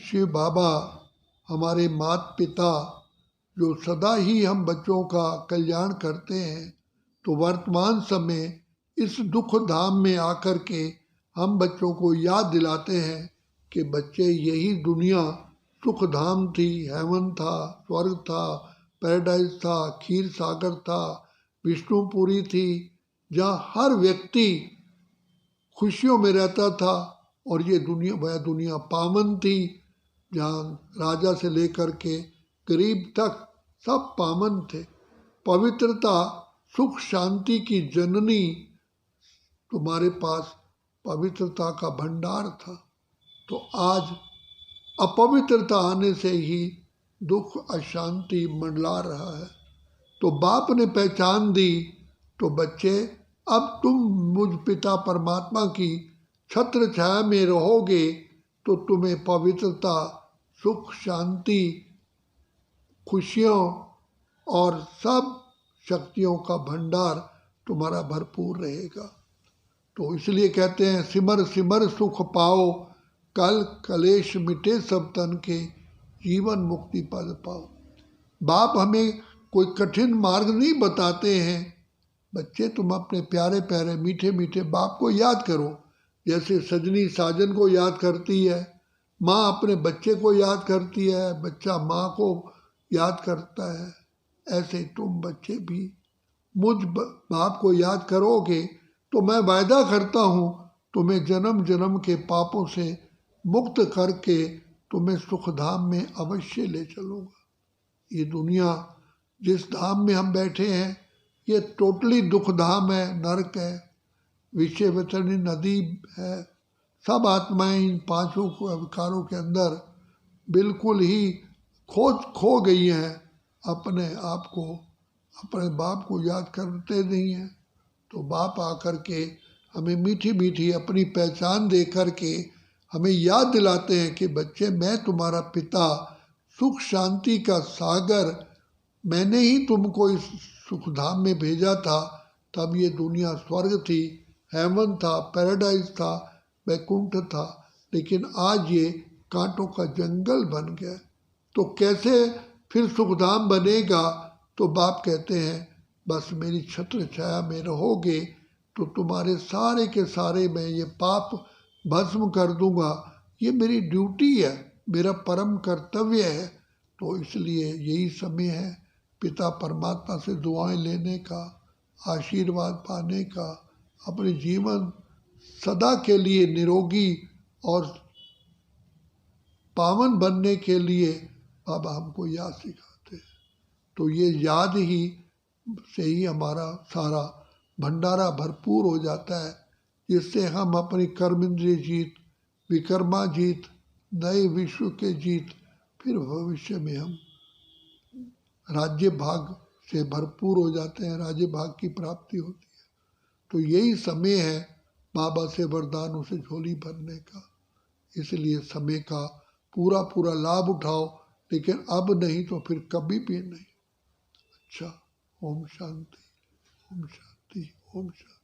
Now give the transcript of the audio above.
शिव बाबा हमारे माता पिता जो सदा ही हम बच्चों का कल्याण करते हैं, तो वर्तमान समय इस दुख धाम में आकर के हम बच्चों को याद दिलाते हैं कि बच्चे यही दुनिया सुख धाम थी, हेवन था, स्वर्ग था, पैराडाइज था, खीर सागर था, विष्णुपुरी थी, जहाँ हर व्यक्ति खुशियों में रहता था। और ये दुनिया वह दुनिया पावन थी जहाँ राजा से लेकर के गरीब तक सब पावन थे। पवित्रता सुख शांति की जननी, तुम्हारे पास पवित्रता का भंडार था। तो आज अपवित्रता आने से ही दुख अशांति मंडला रहा है। तो बाप ने पहचान दी, तो बच्चे अब तुम मुझ पिता परमात्मा की छत्र छाया में रहोगे, तो तुम्हें पवित्रता, सुख, शांति, खुशियों और सब शक्तियों का भंडार तुम्हारा भरपूर रहेगा। तो इसलिए कहते हैं सिमर सिमर सुख पाओ, कल कलेश मिटे सब तन के, जीवन मुक्ति पद पाओ। बाप हमें कोई कठिन मार्ग नहीं बताते हैं। बच्चे तुम अपने प्यारे प्यारे मीठे मीठे बाप को याद करो, जैसे सजनी साजन को याद करती है, माँ अपने बच्चे को याद करती है, बच्चा माँ को याद करता है। ऐसे तुम बच्चे भी मुझ बाप को याद करोगे, तो मैं वायदा करता हूँ तुम्हें जन्म जन्म के पापों से मुक्त करके तुम्हें सुख धाम में अवश्य ले चलूँगा। ये दुनिया जिस धाम में हम बैठे हैं, ये टोटली दुख धाम है, नरक है, विषय वितरणी नदी है। सब आत्माएं इन पांचों विकारों के अंदर बिल्कुल ही खो गई हैं, अपने आप को, अपने बाप को याद करते नहीं हैं। तो बाप आकर के हमें मीठी मीठी अपनी पहचान दे कर के हमें याद दिलाते हैं कि बच्चे मैं तुम्हारा पिता, सुख शांति का सागर, मैंने ही तुमको इस सुख धाम में भेजा था। तब ये दुनिया स्वर्ग थी, हेवन था, पैराडाइज था, वैकुंठ था, लेकिन आज ये कांटों का जंगल बन गया। तो कैसे फिर सुखधाम बनेगा? तो बाप कहते हैं बस मेरी छत्र छाया में रहोगे तो तुम्हारे सारे के सारे मैं ये पाप भस्म कर दूंगा। ये मेरी ड्यूटी है, मेरा परम कर्तव्य है। तो इसलिए यही समय है पिता परमात्मा से दुआएं लेने का, आशीर्वाद पाने का, अपने जीवन सदा के लिए निरोगी और पावन बनने के लिए बाबा हमको याद सिखाते हैं। तो ये याद ही से ही हमारा सारा भंडारा भरपूर हो जाता है, जिससे हम अपनी कर्मेंद्रिय जीत, विकर्मा जीत, नए विश्व के जीत, फिर भविष्य में हम राज्य भाग से भरपूर हो जाते हैं, राज्य भाग की प्राप्ति होती है। तो यही समय है बाबा से वरदानों से झोली भरने का। इसलिए समय का पूरा पूरा लाभ उठाओ, लेकिन अब नहीं तो फिर कभी भी नहीं। अच्छा, ओम शांति, ओम शांति, ओम शांति।